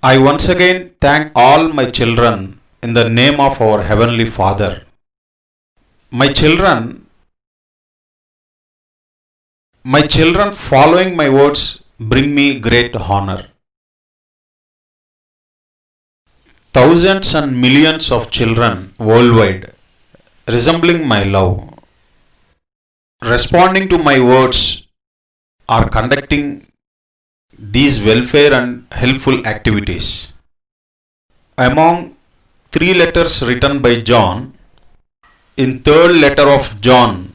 I once again thank all my children in the name of our Heavenly Father. My children following my words bring me great honor. Thousands and millions of children worldwide resembling my love, responding to my words, are conducting these welfare and helpful activities. Among 3 letters written by John, in 3rd letter of John,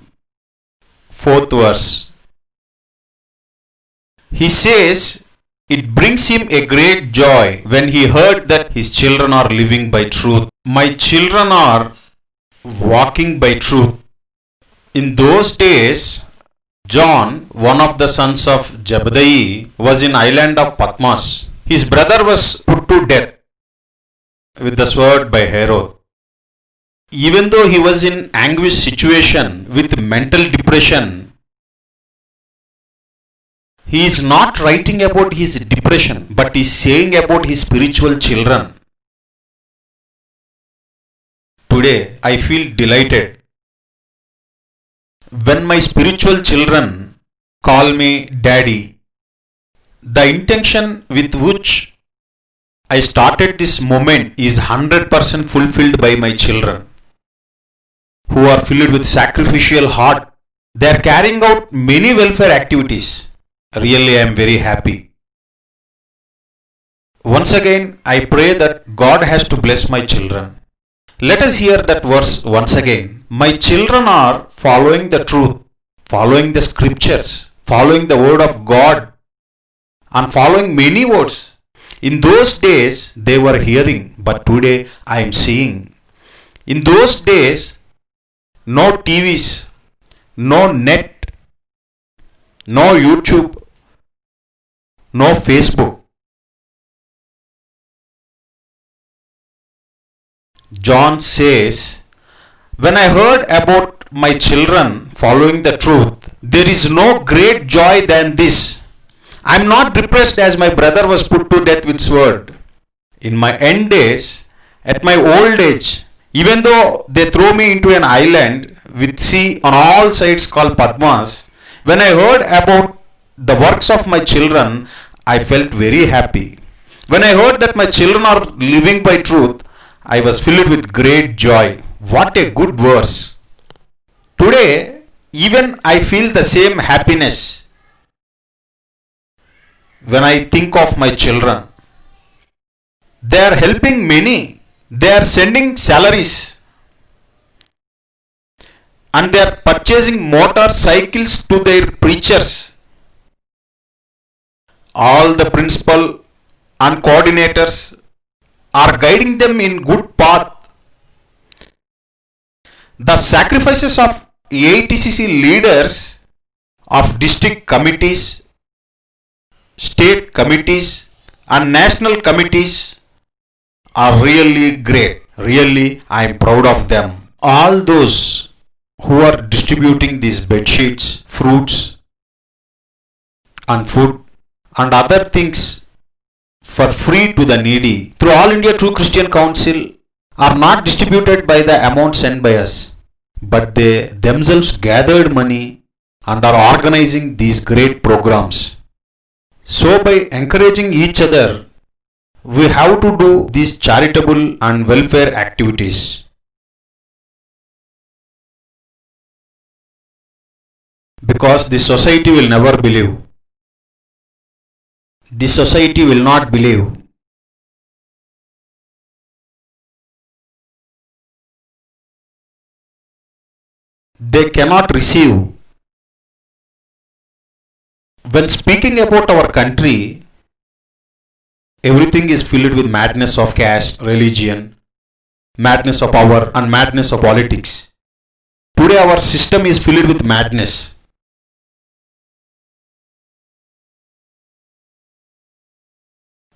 4th verse, he says it brings him a great joy when he heard that his children are living by truth. My children are walking by truth. In those days, John, one of the sons of Zebedee, was in island of Patmos. His brother was put to death with the sword by Herod. Even though he was in anguish situation with mental depression, he is not writing about his depression, but is saying about his spiritual children. Today, I feel delighted when my spiritual children call me Daddy. The intention with which I started this moment is 100% fulfilled by my children, who are filled with sacrificial heart. They are carrying out many welfare activities. Really, I am very happy. Once again, I pray that God has to bless my children. Let us hear that verse once again. My children are following the truth, following the scriptures, following the word of God, and following many words. In those days, they were hearing, but today I am seeing. In those days, no TVs, no net, no YouTube, no Facebook. John says, when I heard about my children following the truth, there is no great joy than this. I am not depressed as my brother was put to death with sword. In my end days, at my old age, even though they throw me into an island with sea on all sides called Patmos, when I heard about the works of my children, I felt very happy. When I heard that my children are living by truth, I was filled with great joy. What a good verse. Today, even I feel the same happiness when I think of my children. They are helping many. They are sending salaries. And they are purchasing motorcycles to their preachers. All the principal and coordinators are guiding them in good path. The sacrifices of AITCC leaders, of district committees, state committees and national committees are really great. Really, I am proud of them. All those who are distributing these bed sheets, fruits and food and other things for free to the needy through All India True Christian Council are not distributed by the amount sent by us, but they themselves gathered money and are organizing these great programs. So by encouraging each other, we have to do these charitable and welfare activities. Because the society will never believe. The society will not believe. They cannot receive. When speaking about our country, everything is filled with madness of caste, religion, madness of power and madness of politics. Today our system is filled with madness.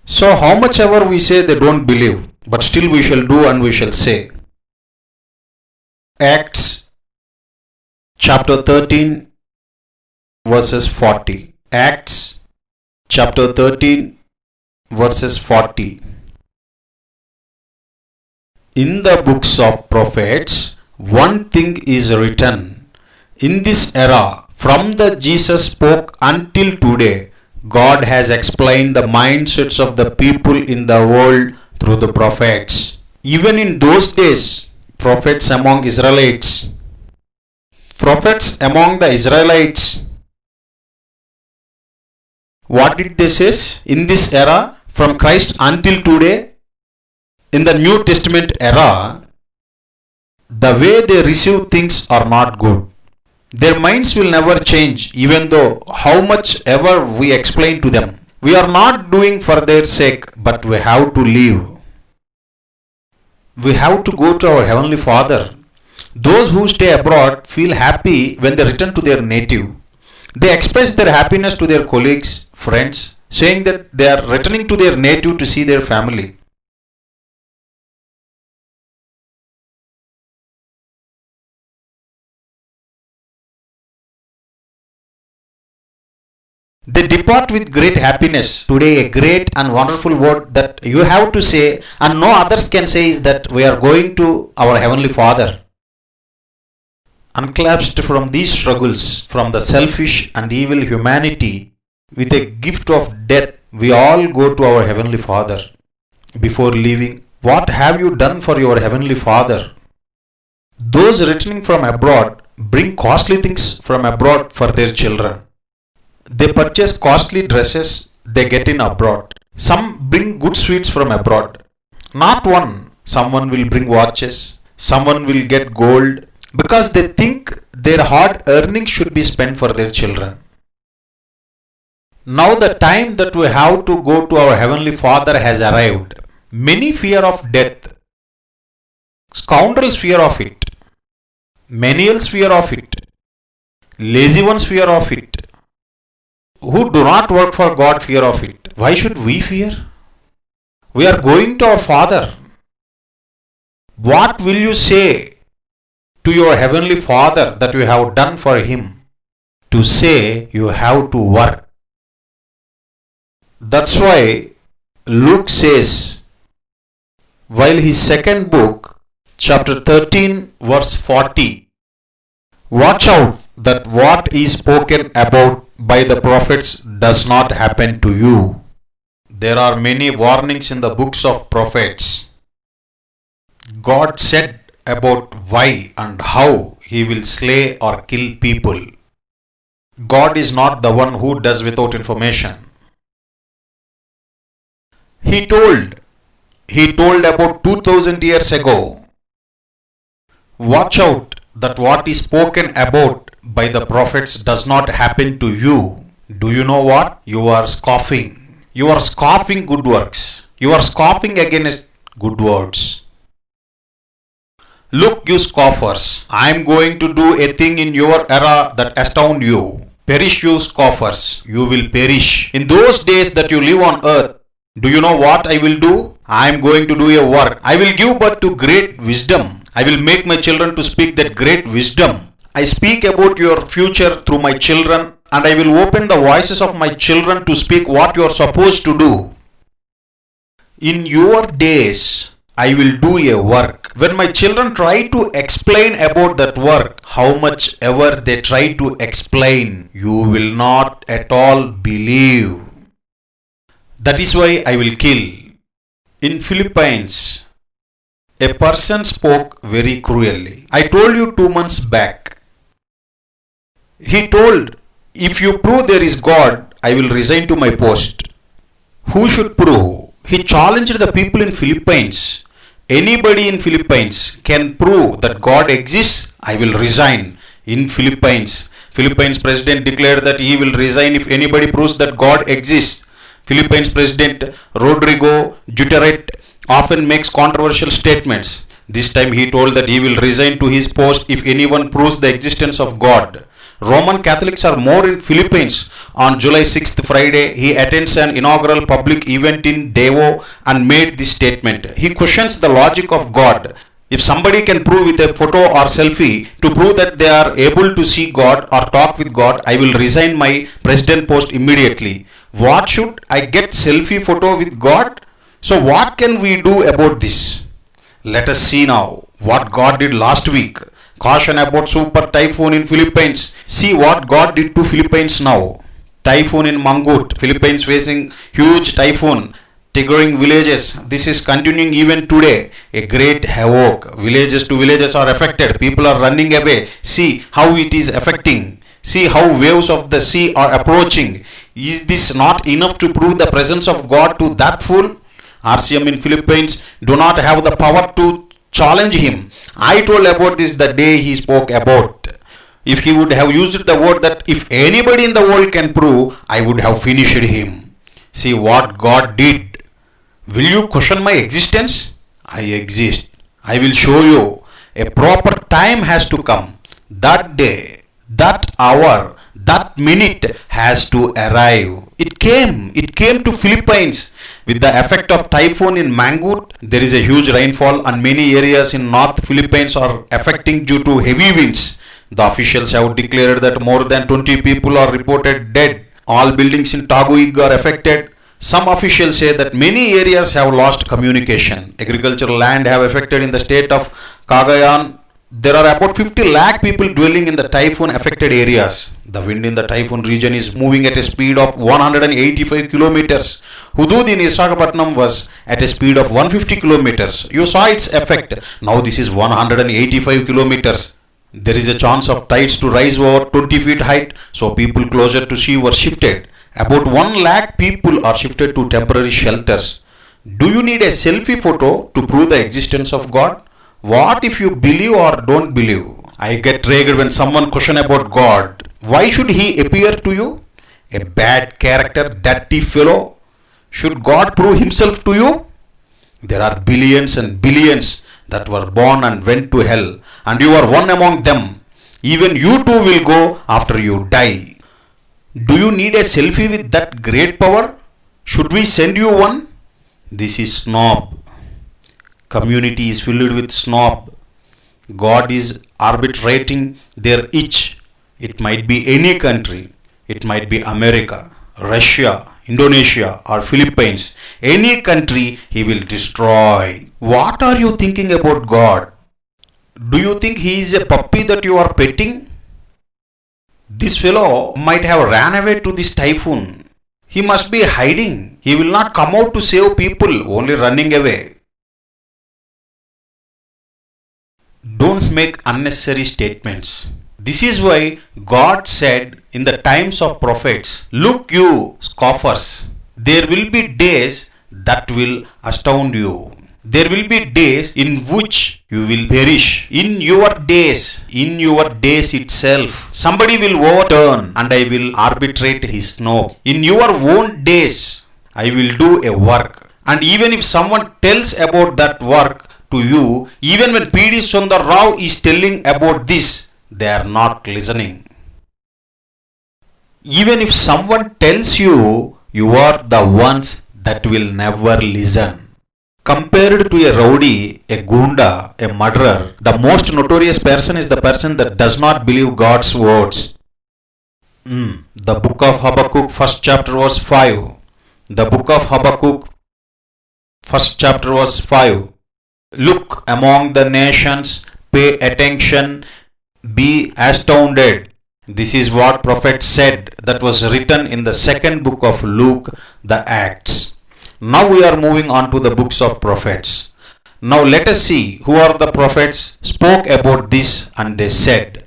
So how much ever we say, they don't believe, but still we shall do and we shall say. Acts chapter 13 verses 40. Acts chapter 13 verses 40. In the books of prophets, one thing is written. In this era, from the Jesus spoke until today, God has explained the mindsets of the people in the world through the prophets. Even in those days, prophets among the Israelites, what did they say? In this era, from Christ until today, in the New Testament era, the way they receive things are not good. Their minds will never change, even though how much ever we explain to them. We are not doing for their sake, but we have to live. We have to go to our Heavenly Father. Those who stay abroad feel happy when they return to their native. They express their happiness to their colleagues, friends, saying that they are returning to their native to see their family. They depart with great happiness. Today, a great and wonderful word that you have to say and no others can say is that we are going to our Heavenly Father. Unclasped from these struggles, from the selfish and evil humanity, with a gift of death, we all go to our Heavenly Father. Before leaving, what have you done for your Heavenly Father? Those returning from abroad bring costly things from abroad for their children. They purchase costly dresses they get in abroad. Some bring good sweets from abroad. Not one. Someone will bring watches. Someone will get gold because they think their hard earnings should be spent for their children. Now the time that we have to go to our Heavenly Father has arrived. Many fear of death. Scoundrels fear of it. Menials fear of it. Lazy ones fear of it. Who do not work for God fear of it. Why should we fear? We are going to our Father. What will you say to your Heavenly Father that you have done for Him? To say you have to work. That's why Luke says, while his second book, chapter 13, verse 40, watch out that what is spoken about by the prophets does not happen to you. There are many warnings in the books of prophets. God said about why and how He will slay or kill people. God is not the one who does without information. He told about 2000 years ago, watch out that what is spoken about by the prophets does not happen to you. Do you know what? You are scoffing. You are scoffing good works. You are scoffing against good words. Look, you scoffers, I am going to do a thing in your era that astound you. Perish, you scoffers, you will perish. In those days that you live on earth, do you know what I will do? I am going to do a work. I will give birth to great wisdom. I will make my children to speak that great wisdom. I speak about your future through my children, and I will open the voices of my children to speak what you are supposed to do. In your days, I will do a work. When my children try to explain about that work, how much ever they try to explain, you will not at all believe. That is why I will kill. In Philippines, a person spoke very cruelly. I told you 2 months back. He told, if you prove there is God, I will resign to my post. Who should prove? He challenged the people in Philippines. Anybody in Philippines can prove that God exists, I will resign. In Philippines president declared that he will resign if anybody proves that God exists. Philippines President Rodrigo Duterte often makes controversial statements. This time he told that he will resign to his post if anyone proves the existence of God. Roman Catholics are more in Philippines. On July 6th, Friday, he attends an inaugural public event in Davao and made this statement. He questions the logic of God. If somebody can prove with a photo or selfie to prove that they are able to see God or talk with God, I will resign my president post immediately. What should I get selfie photo with God? So what can we do about this? Let us see now what God did last week. Caution about super typhoon in Philippines. See what God did to Philippines now. Typhoon in Manggut, Philippines facing huge typhoon, triggering villages. This is continuing even today. A great havoc. Villages to villages are affected. People are running away. See how it is affecting. See how waves of the sea are approaching. Is this not enough to prove the presence of God to that fool? RCM in Philippines do not have the power to challenge him. I told about this the day he spoke about. If he would have used the word that if anybody in the world can prove, I would have finished him. See what God did. Will you question my existence? I exist. I will show you. A proper time has to come. That day, that hour, that minute has to arrive. It came to Philippines. With the effect of typhoon in Manggut, there is a huge rainfall and many areas in North Philippines are affecting due to heavy winds. The officials have declared that more than 20 people are reported dead. All buildings in Taguig are affected. Some officials say that many areas have lost communication. Agricultural land have affected in the state of Cagayan. There are about 50 lakh people dwelling in the typhoon affected areas. The wind in the typhoon region is moving at a speed of 185 kilometers. Hudud in Visakhapatnam was at a speed of 150 kilometers. You saw its effect. Now this is 185 kilometers. There is a chance of tides to rise over 20 feet height. So people closer to sea were shifted. About 1 lakh people are shifted to temporary shelters. Do you need a selfie photo to prove the existence of God? What if you believe or don't believe? I get triggered when someone question about God. Why should he appear to you? A bad character, dirty fellow. Should God prove himself to you? There are billions and billions that were born and went to hell, and you are one among them. Even you too will go after you die. Do you need a selfie with that great power? Should we send you one? This is snob. Community is filled with snob. God is arbitrating their itch. It might be any country. It might be America, Russia, Indonesia or Philippines. Any country he will destroy. What are you thinking about God? Do you think he is a puppy that you are petting? This fellow might have ran away to this typhoon. He must be hiding. He will not come out to save people, only running away. Don't make unnecessary statements. This is why God said in the times of prophets, look you scoffers, there will be days that will astound you. There will be days in which you will perish. In your days itself, somebody will overturn and I will arbitrate his snow. In your own days, I will do a work. And even if someone tells about that work to you, even when P.D. Sundar Rao is telling about this, they are not listening. Even if someone tells you, you are the ones that will never listen. Compared to a rowdy, a gunda, a murderer, the most notorious person is the person that does not believe God's words. The book of Habakkuk, first chapter verse 5. The book of Habakkuk, first chapter verse 5. Look among the nations, pay attention, be astounded. This is what prophet said that was written in the second book of Luke, the Acts. Now we are moving on to the books of prophets. Now let us see who are the prophets spoke about this and they said.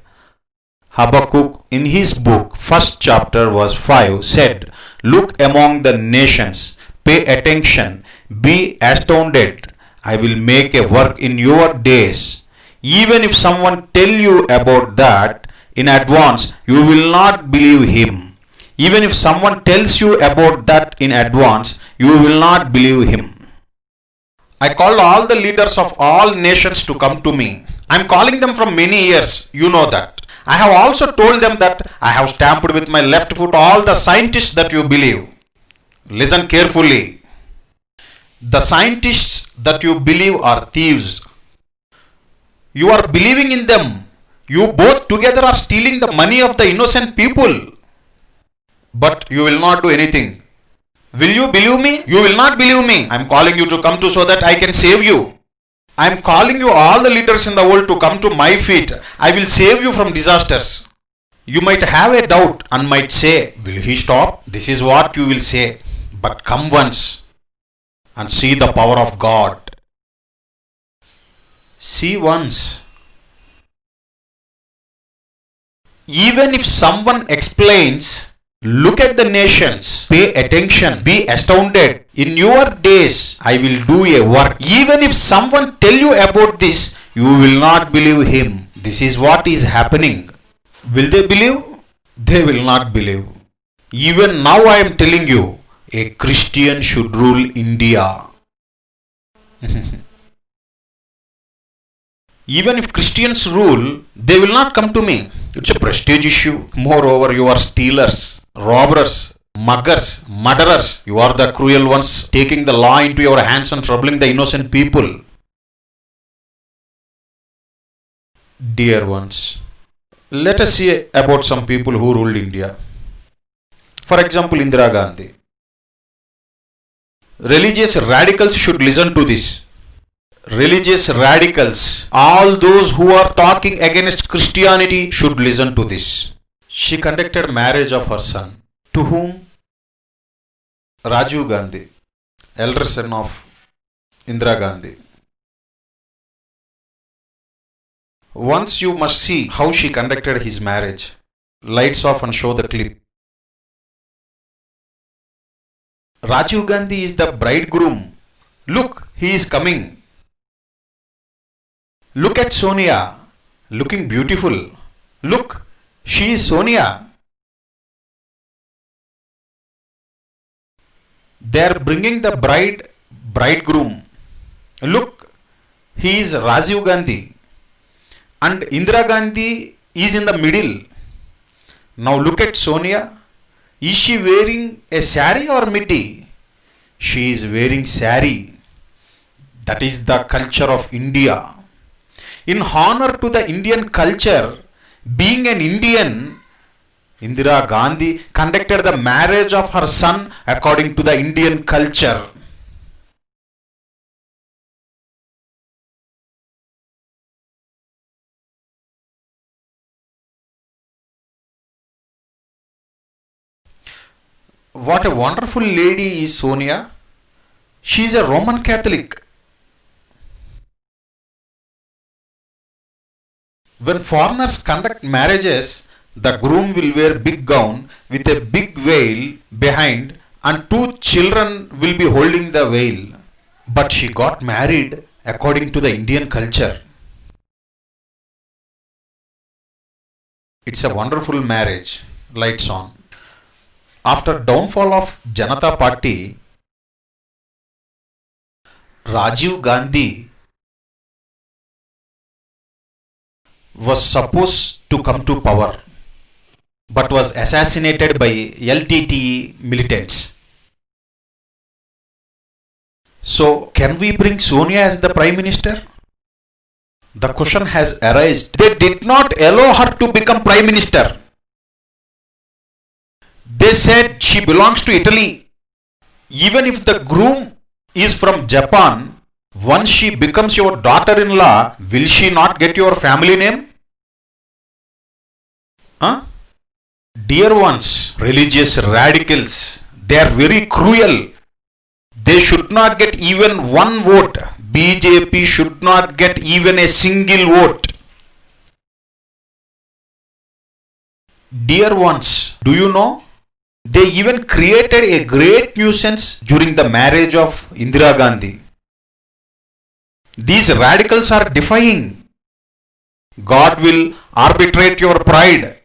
Habakkuk in his book, first chapter verse 5 said, look among the nations, pay attention, be astounded. I will make a work in your days. Even if someone tell you about that in advance, you will not believe him. Even if someone tells you about that in advance, you will not believe him. I called all the leaders of all nations to come to me. I am calling them from many years, you know that. I have also told them that I have stamped with my left foot all the scientists that you believe. Listen carefully. The scientists that you believe are thieves. You are believing in them. You both together are stealing the money of the innocent people. But you will not do anything. Will you believe me? You will not believe me. I am calling you to come to so that I can save you. I am calling you, all the leaders in the world, to come to my feet. I will save you from disasters. You might have a doubt and might say, will he stop? This is what you will say. But come once and see the power of God. See once. Even if someone explains, look at the nations, pay attention, be astounded. In your days, I will do a work. Even if someone tell you about this, you will not believe him. This is what is happening. Will they believe? They will not believe. Even now I am telling you, a Christian should rule India. Even if Christians rule, they will not come to me. It's a prestige issue. Moreover, you are stealers, robbers, muggers, murderers. You are the cruel ones, taking the law into your hands and troubling the innocent people. Dear ones, let us see about some people who ruled India. For example, Indira Gandhi. Religious radicals should listen to this. Religious radicals, all those who are talking against Christianity, should listen to this. She conducted marriage of her son. To whom? Rajiv Gandhi, elder son of Indira Gandhi. Once you must see how she conducted his marriage. Lights off and show the clip. Rajiv Gandhi is the bridegroom. Look, he is coming. Look at Sonia, looking beautiful. Look, she is Sonia. They are bringing the bridegroom. Look, he is Rajiv Gandhi. And Indira Gandhi is in the middle. Now look at Sonia. Is she wearing a sari or midi? She is wearing sari. That is the culture of India. In honor to the Indian culture, being an Indian, Indira Gandhi conducted the marriage of her son according to the Indian culture. What a wonderful lady is Sonia. She is a Roman Catholic. When foreigners conduct marriages, the groom will wear big gown with a big veil behind, and two children will be holding the veil. But she got married according to the Indian culture. It's a wonderful marriage. Lights on. After downfall of Janata Party, Rajiv Gandhi was supposed to come to power, but was assassinated by LTTE militants. So, can we bring Sonia as the Prime Minister? The question has arisen. They did not allow her to become Prime Minister. They said she belongs to Italy. Even if the groom is from Japan, once she becomes your daughter-in-law, will she not get your family name? Dear ones, religious radicals, they are very cruel. They should not get even one vote. BJP should not get even a single vote. Dear ones, do you know? They even created a great nuisance during the marriage of Indira Gandhi. These radicals are defying. God will arbitrate your pride.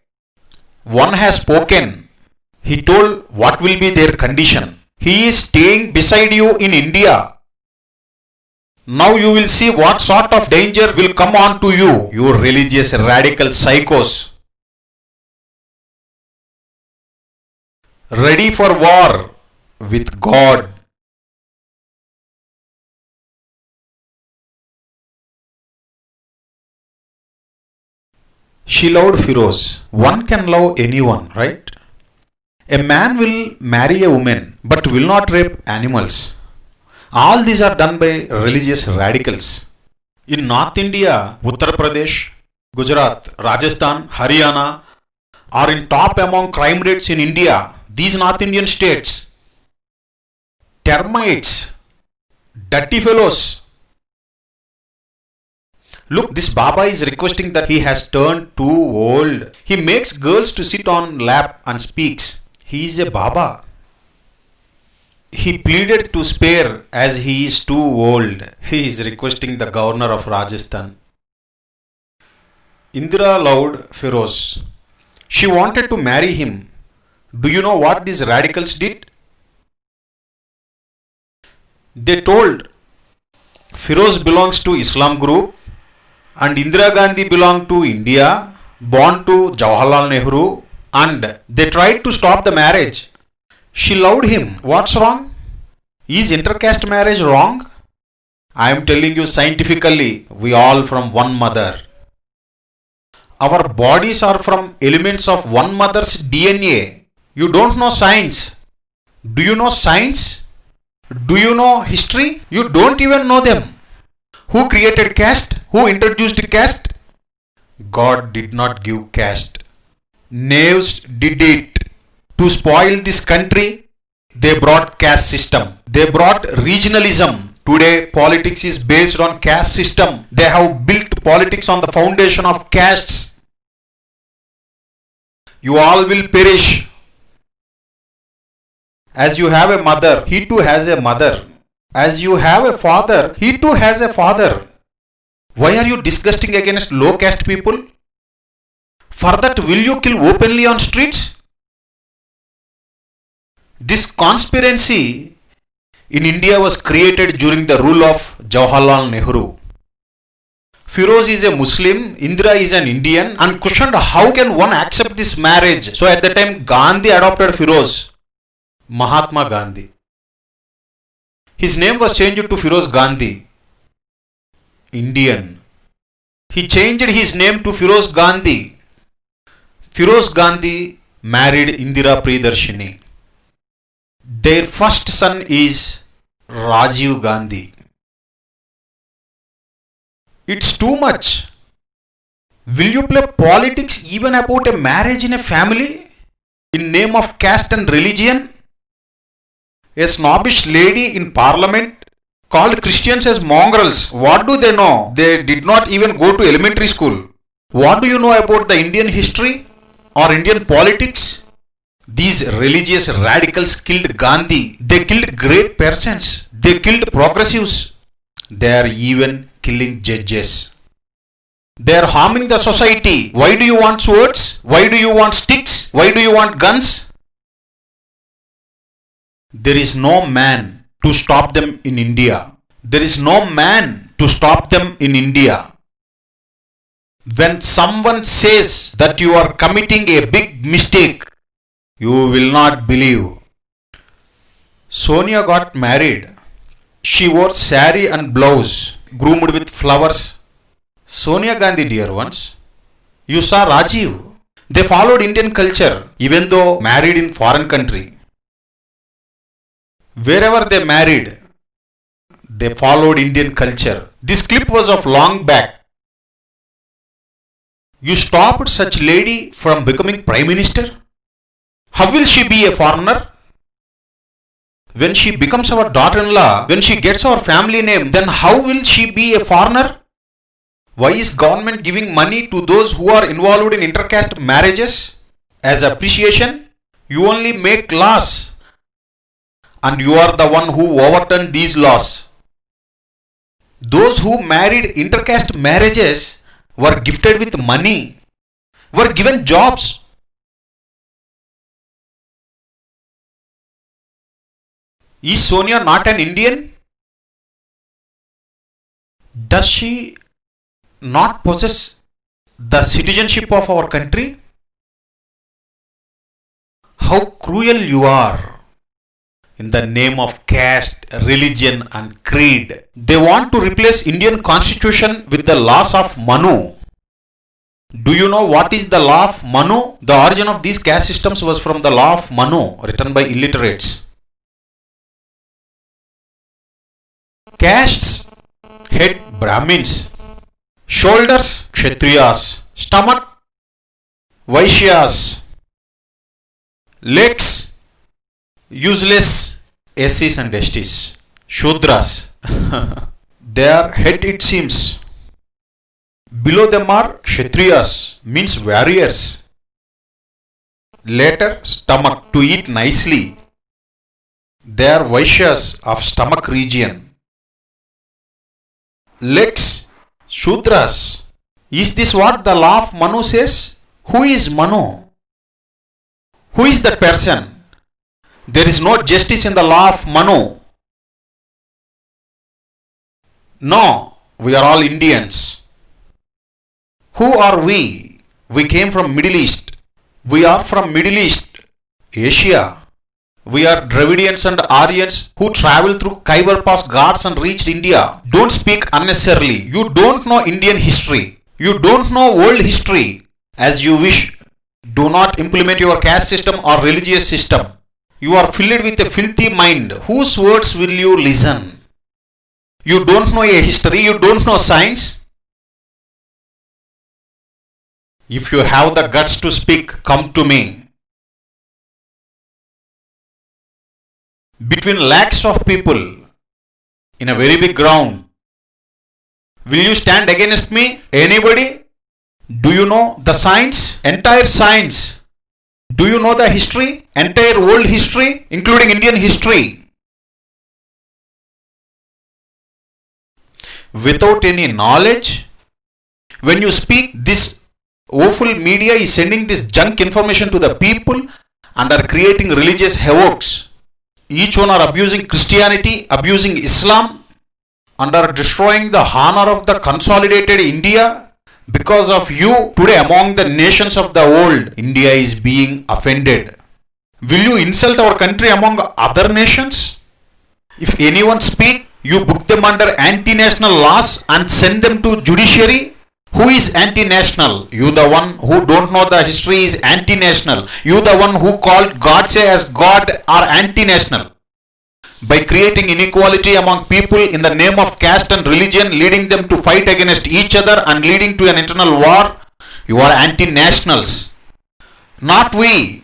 One has spoken. He told what will be their condition. He is staying beside you in India. Now you will see what sort of danger will come on to you, you religious radical psychos. Ready for war with God. She loved Firoz. One can love anyone, right? A man will marry a woman but will not rape animals. All these are done by religious radicals. In North India, Uttar Pradesh, Gujarat, Rajasthan, Haryana are in top among crime rates in India. These North Indian states. Termites, dirty fellows. Look, this Baba is requesting that he has turned too old. He makes girls to sit on lap and speaks. He is a Baba. He pleaded to spare as he is too old. He is requesting the governor of Rajasthan. Indira loved Firoz. She wanted to marry him. Do you know what these radicals did? They told Firoz belongs to Islam group and Indira Gandhi belonged to India, born to Jawaharlal Nehru, and they tried to stop the marriage. She loved him. What's wrong? Is intercaste marriage wrong? I am telling you scientifically, we all from one mother. Our bodies are from elements of one mother's DNA. You don't know science. Do you know science? Do you know history? You don't even know them. Who created caste? Who introduced caste? God did not give caste. Knaves did it. To spoil this country, they brought caste system. They brought regionalism. Today, politics is based on caste system. They have built politics on the foundation of castes. You all will perish. As you have a mother, he too has a mother. As you have a father, he too has a father. Why are you disgusting against low caste people? For that, will you kill openly on streets? This conspiracy in India was created during the rule of Jawaharlal Nehru. Firoz is a Muslim, Indira is an Indian, and questioned how can one accept this marriage. So at the time, Gandhi adopted Firoz. Mahatma Gandhi. His name was changed to Firoz Gandhi. Indian. He changed his name to Firoz Gandhi. Firoz Gandhi married Indira Priyadarshini. Their first son is Rajiv Gandhi. It's too much. Will you play politics even about a marriage in a family in name of caste and religion? A snobbish lady in parliament called Christians as mongrels. What do they know? They did not even go to elementary school. What do you know about the Indian history or Indian politics? These religious radicals killed Gandhi. They killed great persons. They killed progressives. They are even killing judges. They are harming the society. Why do you want swords? Why do you want sticks? Why do you want guns? There is no man to stop them in India. There is no man to stop them in India. When someone says that you are committing a big mistake, you will not believe. Sonia got married. She wore sari and blouse, groomed with flowers. Sonia Gandhi, dear ones, you saw Rajiv. They followed Indian culture, even though married in foreign country. Wherever they married, they followed Indian culture. This clip was of long back. You stopped such lady from becoming Prime Minister? How will she be a foreigner? When she becomes our daughter-in-law, when she gets our family name, then how will she be a foreigner? Why is government giving money to those who are involved in intercaste marriages? As appreciation, you only make laws. And you are the one who overturned these laws. Those who married intercaste marriages were gifted with money, were given jobs. Is Sonia not an Indian? Does she not possess the citizenship of our country? How cruel you are. In the name of caste, religion and creed, they want to replace Indian constitution with the laws of Manu. Do you know what is the law of Manu? The origin of these caste systems was from the law of Manu, written by illiterates. Castes: head Brahmins, shoulders Kshatriyas, stomach Vaishyas, legs useless SCs and STs, Shudras. Their head, it seems. Below them are Kshatriyas, means warriors. Later, stomach, to eat nicely. They are Vaishyas of stomach region. Legs, Shudras. Is this what the law of Manu says? Who is Manu? Who is that person? There is no justice in the law of Manu. No, we are all Indians. Who are we? We came from Middle East. We are from Middle East, Asia. We are Dravidians and Aryans who traveled through Khyber Pass Ghats and reached India. Don't speak unnecessarily. You don't know Indian history. You don't know world history. As you wish, do not implement your caste system or religious system. You are filled with a filthy mind. Whose words will you listen? You don't know a history. You don't know science. If you have the guts to speak, come to me. Between lakhs of people in a very big ground, will you stand against me? Anybody? Do you know the science? Entire science. Do you know the history? Entire world history, including Indian history. Without any knowledge, when you speak, this woeful media is sending this junk information to the people and are creating religious havocs. Each one are abusing Christianity, abusing Islam, and are destroying the honor of the consolidated India. Because of you, today among the nations of the world, India is being offended. Will you insult our country among other nations? If anyone speak, you book them under anti-national laws and send them to judiciary. Who is anti-national? You the one who don't know the history is anti-national. You the one who called Godse as God are anti-national. By creating inequality among people in the name of caste and religion, leading them to fight against each other and leading to an internal war, you are anti-nationals. Not we.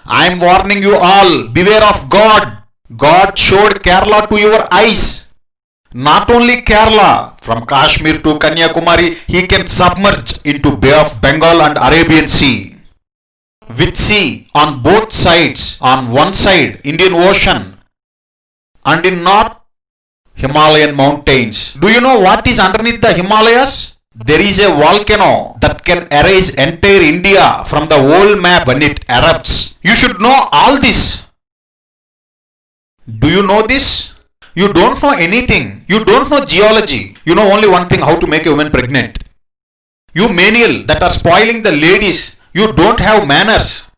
I am warning you all, beware of God. God showed Kerala to your eyes. Not only Kerala, from Kashmir to Kanyakumari, he can submerge into Bay of Bengal and Arabian Sea. With sea on both sides, on one side Indian Ocean, and in north, Himalayan mountains. Do you know what is underneath the Himalayas? There is a volcano that can erase entire India from the whole map when it erupts. You should know all this. Do you know this? You don't know anything. You don't know geology. You know only one thing, how to make a woman pregnant. You menial that are spoiling the ladies. You don't have manners.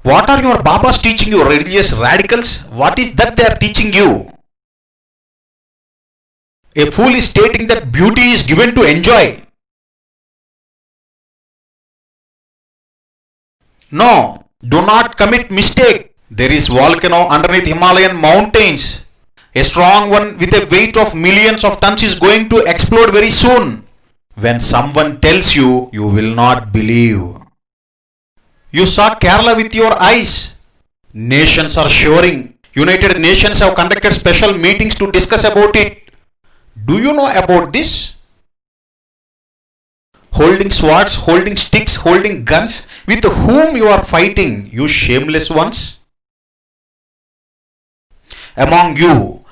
What are your Babas teaching you, religious radicals? What is that they are teaching you? A fool is stating that beauty is given to enjoy. No, do not commit mistake. There is volcano underneath Himalayan mountains. A strong one with a weight of millions of tons is going to explode very soon. When someone tells you, you will not believe. You saw Kerala with your eyes. Nations are shivering. United Nations have conducted special meetings to discuss about it. Do you know about this? Holding swords, holding sticks, holding guns. With whom you are fighting, you shameless ones? Among you,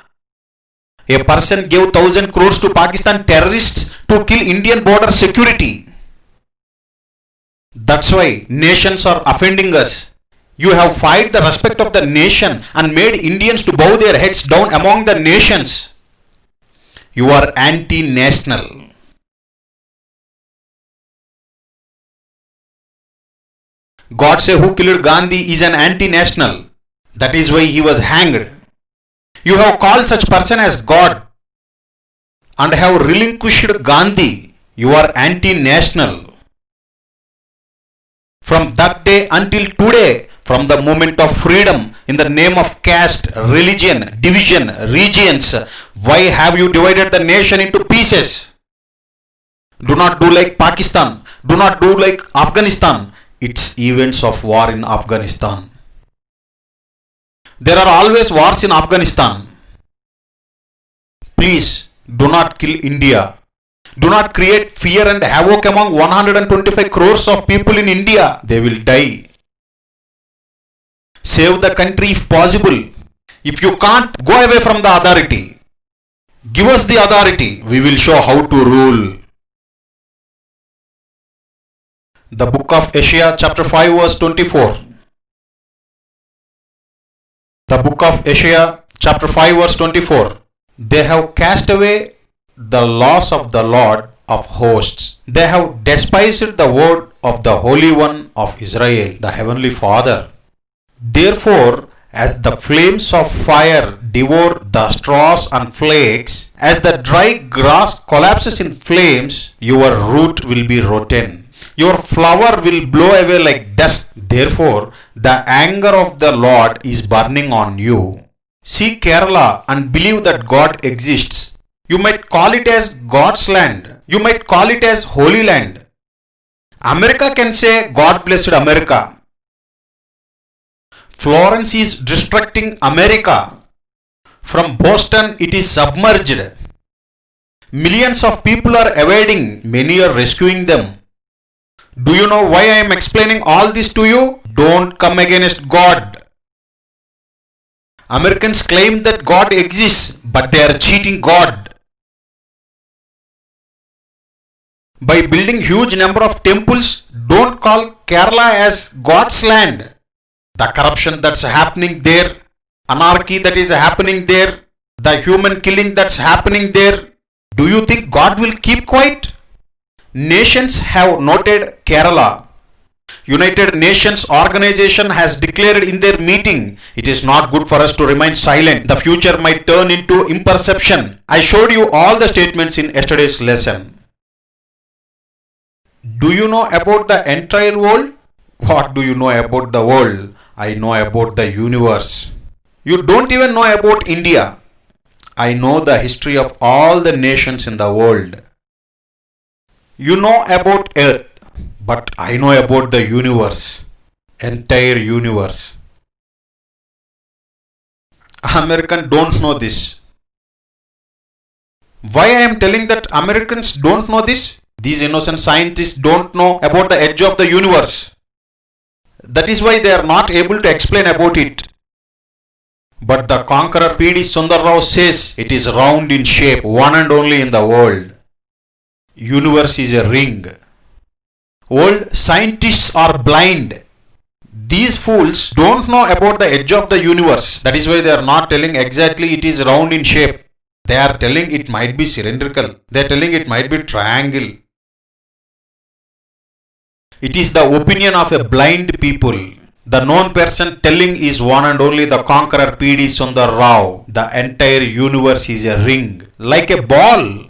a person gave 1,000 crores to Pakistan terrorists to kill Indian border security. That's why nations are offending us. You have fired the respect of the nation and made Indians to bow their heads down among the nations. You are anti-national. Godse who killed Gandhi is an anti-national. That is why he was hanged. You have called such person as God. and have relinquished Gandhi, you are anti-national. From that day until today, from the moment of freedom, in the name of caste, religion, division, regions, why have you divided the nation into pieces? Do not do like Pakistan. Do not do like Afghanistan. It's events of war in Afghanistan. There are always wars in Afghanistan. Please do not kill India. Do not create fear and havoc among 125 crores of people in India. They will die. Save the country if possible. If you can't, go away from the authority. Give us the authority. We will show how to rule. The book of Isaiah chapter 5 verse 24. The book of Isaiah chapter 5 verse 24. They have cast away the laws of the Lord of hosts. They have despised the word of the Holy One of Israel, the Heavenly Father. Therefore, as the flames of fire devour the straws and flakes, as the dry grass collapses in flames, your root will be rotten. Your flower will blow away like dust. Therefore, the anger of the Lord is burning on you. See Kerala and believe that God exists. You might call it as God's land. You might call it as Holy Land. America can say God blessed America. Florence is distracting America. From Boston it is submerged. Millions of people are evading. Many are rescuing them. Do you know why I am explaining all this to you? Don't come against God. Americans claim that God exists, but they are cheating God. By building huge number of temples, don't call Kerala as God's land. The corruption that's happening there, anarchy that is happening there, the human killing that's happening there, do you think God will keep quiet? Nations have noted Kerala. United Nations organization has declared in their meeting, it is not good for us to remain silent. The future might turn into imperception. I showed you all the statements in yesterday's lesson. Do you know about the entire world? What do you know about the world? I know about the universe. You don't even know about India. I know the history of all the nations in the world. You know about Earth, but I know about the universe, entire universe. Americans don't know this. Why I am telling that Americans don't know this? These innocent scientists don't know about the edge of the universe. That is why they are not able to explain about it. But the conqueror P.D. Sundar Rao says it is round in shape, one and only in the world. Universe is a ring. World scientists are blind. These fools don't know about the edge of the universe. That is why they are not telling exactly it is round in shape. They are telling it might be cylindrical. They are telling it might be triangle. It is the opinion of a blind people. The known person telling is one and only the conqueror P.D. Sundar Rao. The entire universe is a ring, like a ball.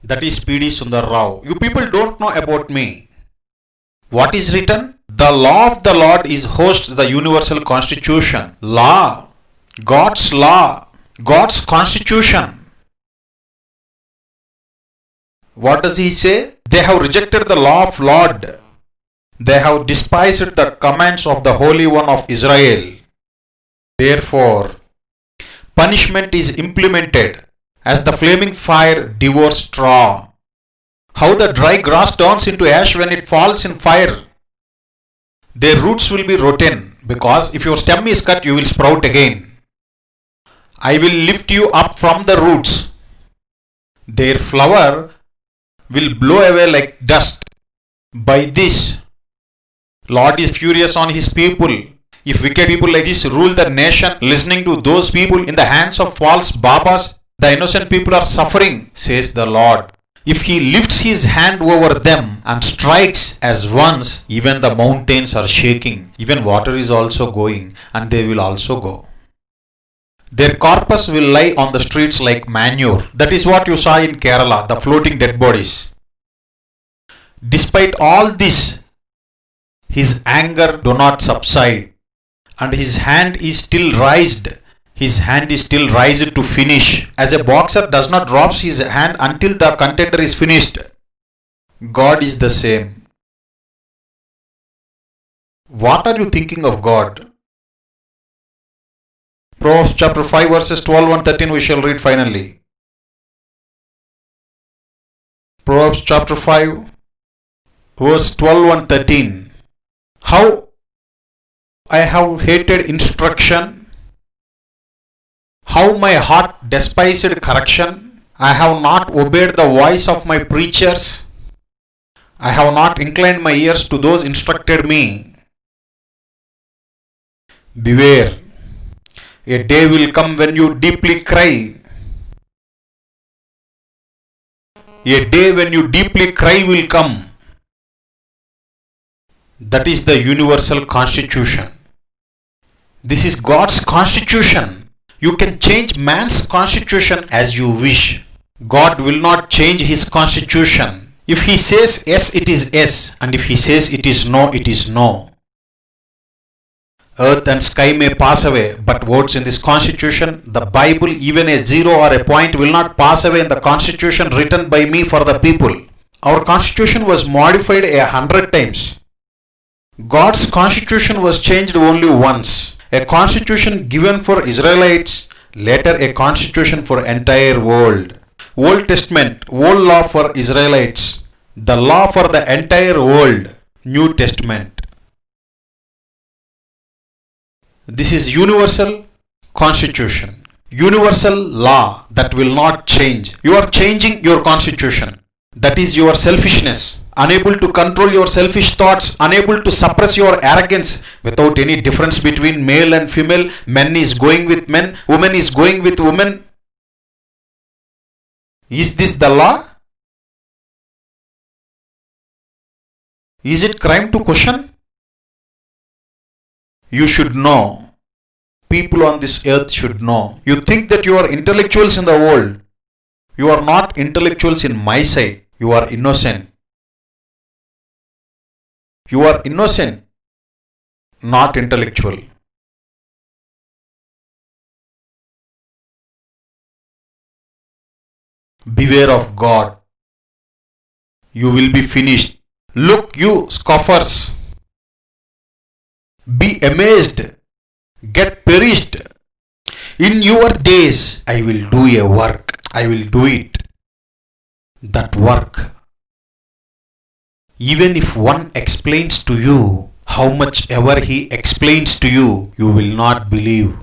That is P.D. Sundar Rao. You people don't know about me. What is written? The law of the Lord is host the universal constitution. Law. God's law. God's constitution. What does he say? They have rejected the law of Lord. They have despised the commands of the Holy One of Israel. Therefore, punishment is implemented as the flaming fire devours straw. How the dry grass turns into ash when it falls in fire. Their roots will be rotten, because if your stem is cut, you will sprout again. I will lift you up from the roots. Their flower will blow away like dust. By this, Lord is furious on his people. If wicked people like this rule the nation, listening to those people in the hands of false babas, the innocent people are suffering, says the Lord. If he lifts his hand over them and strikes as once, even the mountains are shaking. Even water is also going, and they will also go. Their corpus will lie on the streets like manure. That is what you saw in Kerala, the floating dead bodies. Despite all this, his anger do not subside, and his hand is still raised. His hand is still raised to finish. As a boxer does not drop his hand until the contender is finished, God is the same. What are you thinking of God? Proverbs chapter 5 verses 12 and 13 we shall read finally. Proverbs chapter 5 verse 12 and 13. How I have hated instruction, how my heart despised correction. I have not obeyed the voice of my preachers. I have not inclined my ears to those instructed me. Beware, a day will come when you deeply cry. A day when you deeply cry will come. That is the universal constitution. This is God's constitution. You can change man's constitution as you wish. God will not change his constitution. If he says yes, it is yes, and if he says it is no, it is no. Earth and sky may pass away, but words in this constitution, the Bible, even a zero or a point will not pass away in the constitution written by me for the people. Our constitution was modified 100 times. God's constitution was changed only once. A constitution given for Israelites, later a constitution for entire world. Old Testament, old law for Israelites. The law for the entire world, New Testament. This is universal constitution, universal law that will not change. You are changing your constitution. That is your selfishness. Unable to control your selfish thoughts, unable to suppress your arrogance without any difference between male and female. Men is going with men, woman is going with women. Is this the law? Is it crime to question? You should know. People on this earth should know. You think that you are intellectuals in the world. You are not intellectuals in my sight. You are innocent. You are innocent, not intellectual. Beware of God. You will be finished. Look, you scoffers. Be amazed. Get perished. In your days, I will do a work. I will do it. That work. Even if one explains to you, how much ever he explains to you, you will not believe.